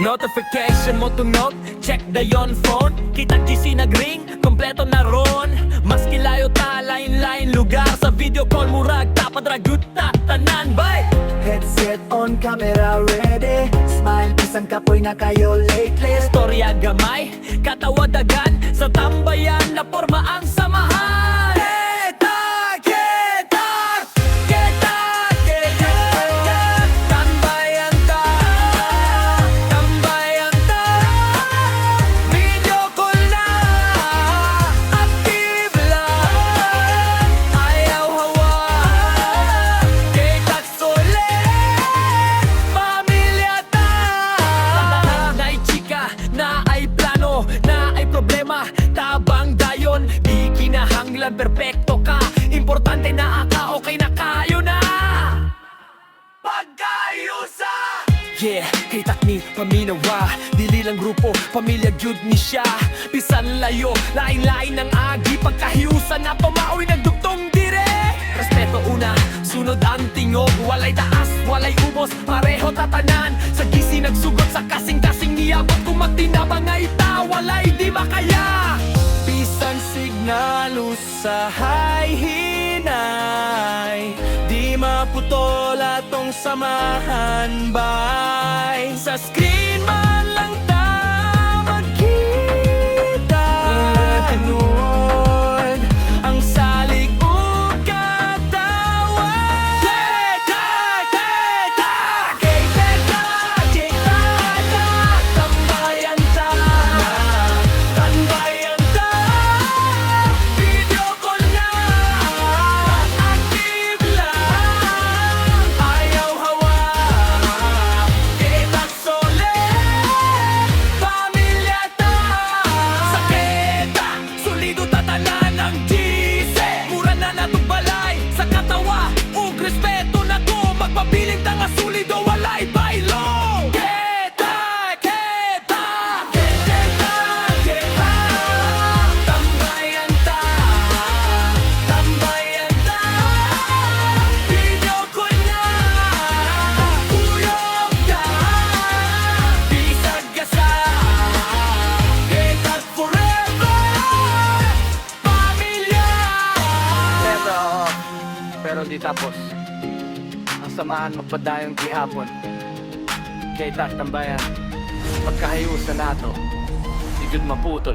Notification mo tunog, check the yon phone. Kita GC nag-ring, kompleto na ron. Mas kilayo ta, lain-lain lugar. Sa video call murag, tapadragut ta, tanan bay. Headset on, camera ready. Smile, isang kapoy na kayo lately. Storya gamay, katawa dagan. Sa tambayan na forma ang samahan. Kita, kita, kita, kita, tambayan ta, tambayan ta. Video call na, active lang. Ayaw hawa, kita sulit, pamilya ta. Naay chika, naay plano, naay problema, tabang dayon. Di kinahanglan perpekto ka, importante na aka okay na kayo na. Pagkayusa! Yeah, kay takni paminawa, dili lang grupo, pamilya gyud ni siya. Bisan layo, lain-lain ang agi, pagkahiusan na pamaoy nagdugtong dire. Respeto una, sunod ang tingog, walay taas, walay ubos, pareho tatanan. Sa gisi nagsugot, sa kasing-kasing niyabot, kung magtinabang nga ita, walay di makaya. Bisan signal usahay hinay, di maputol atong samahan bay. Sa screen man lang ta magkita, tinuod ang salik ug katawan. Kita, kita, kita, kita, tambayan ta, tambayan ta. Video call na, active lang. Ayaw hawa, kita sulit, pamilya ta. Sa kita, solido tatanan ang gise. Mura na natong balay, sa katawa ug respeto na to. Magpabiling ta nga solido, walay baylo. Kita, kita, kita, kita, tambayan ta, tambayan ta. Video call na, uyog ka, bisag ka sa kita forever, pamilya. Pero di tapos. Ang samahan magpadayong gihapon. Kay tambayan, pagkahiusan nato, di jud maputol.